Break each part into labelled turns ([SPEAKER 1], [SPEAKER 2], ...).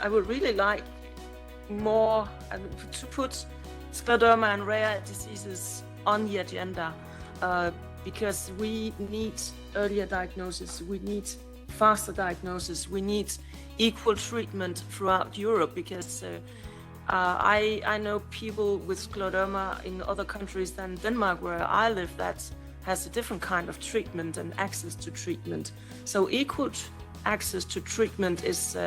[SPEAKER 1] would really like more to put scleroderma and rare diseases on the agenda, because we need earlier diagnosis, we need faster diagnosis, we need equal treatment throughout Europe, because I know people with scleroderma in other countries than Denmark, where I live, that has a different kind of treatment and access to treatment. So equal access to treatment is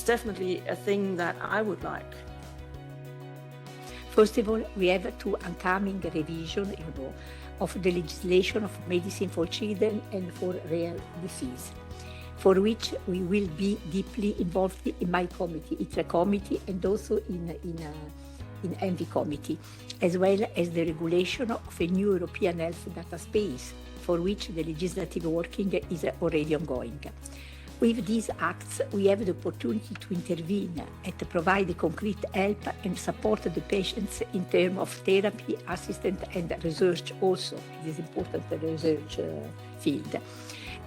[SPEAKER 1] definitely a thing that I would like.
[SPEAKER 2] First of all, we have to upcoming revision, of the legislation of medicine for children and for rare disease, for which we will be deeply involved in my committee, ITRA committee, and also in ENVI committee, as well as the regulation of a new European health data space, for which the legislative working is already ongoing. With these acts, we have the opportunity to intervene and to provide concrete help and support the patients in terms of therapy, assistance, and research also. It is important, the research field.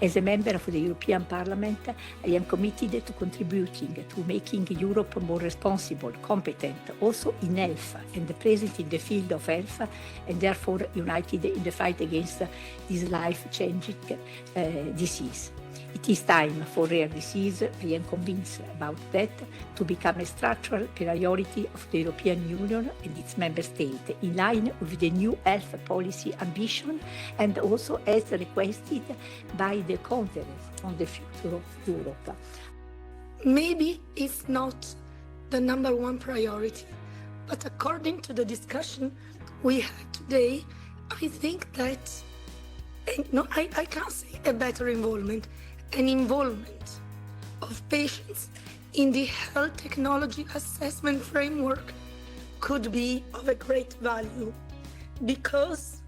[SPEAKER 2] As a member of the European Parliament, I am committed to contributing to making Europe more responsible, competent, also in health, and present in the field of health, and therefore united in the fight against this life-changing disease. It is time for rare disease, I am convinced about that, to become a structural priority of the European Union and its member states, in line with the new health policy ambition, and also as requested by the Conference on the Future of Europe.
[SPEAKER 3] Maybe it's not the number one priority, but according to the discussion we had today, I think that, I can't say a better involvement, an involvement of patients in the health technology assessment framework could be of a great value, because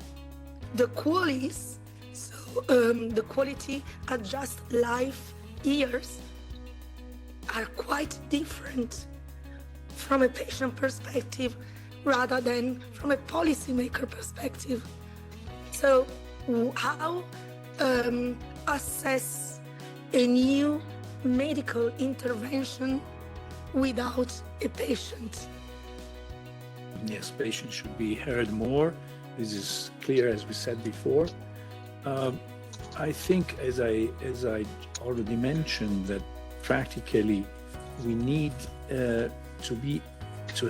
[SPEAKER 3] the qualities, the quality adjust life years are quite different from a patient perspective rather than from a policymaker perspective. So how assess a new medical intervention without a patient?
[SPEAKER 4] Yes, patients should be heard more. This is clear, as we said before. I think, as I already mentioned, that practically we need to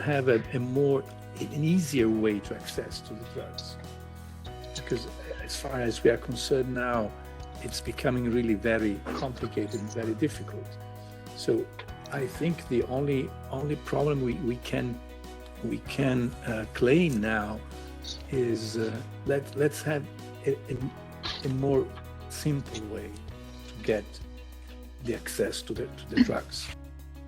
[SPEAKER 4] have an easier way to access to the drugs, because as far as we are concerned now, it's becoming really very complicated and very difficult. So I think the only problem we can claim now is let's have a more simple way to get the access to the drugs.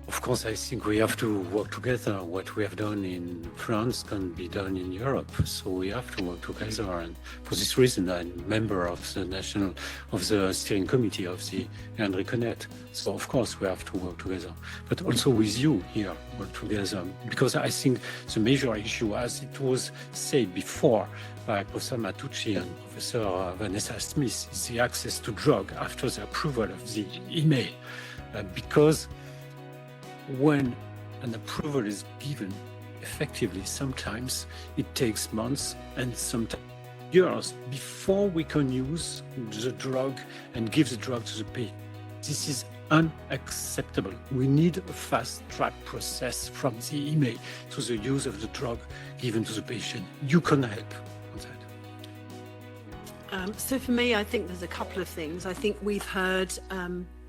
[SPEAKER 5] Of course, I think we have to work together. What we have done in France can be done in Europe, so we have to work together. And for this reason, I'm a member of the steering committee of the ENRICONET. So of course we have to work together, but also with you here, work together, because I think the major issue, as it was said before by Professor Matucci and Professor Vanessa Smith, is the access to drug after the approval of the email, because when an approval is given, effectively, sometimes it takes months and sometimes years before we can use the drug and give the drug to the patient. This is unacceptable. We need a fast-track process from the email to the use of the drug given to the patient. You can help on that.
[SPEAKER 6] So for me, I think there's a couple of things. I think we've heard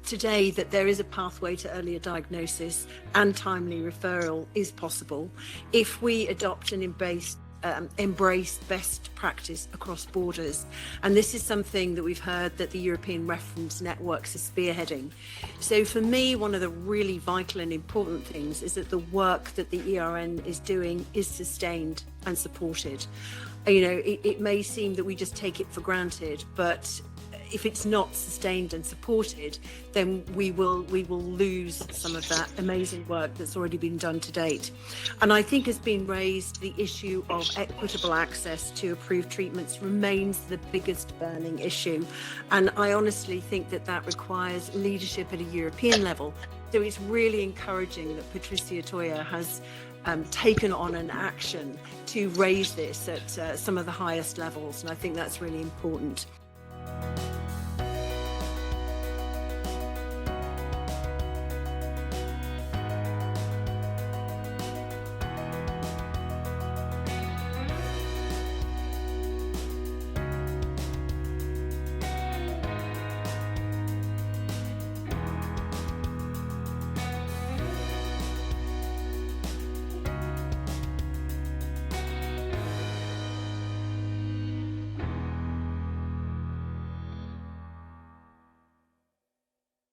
[SPEAKER 6] today that there is a pathway to earlier diagnosis and timely referral is possible if we adopt and embrace best practice across borders. And this is something that we've heard that the European Reference Networks is spearheading. So for me, one of the really vital and important things is that the work that the ERN is doing is sustained and supported. You know, it may seem that we just take it for granted, but if it's not sustained and supported, then we will lose some of that amazing work that's already been done to date. And I think has been raised, the issue of equitable access to approved treatments remains the biggest burning issue. And I honestly think that requires leadership at a European level, So it's really encouraging that Patricia Toya has taken on an action to raise this at some of the highest levels, and I think that's really important.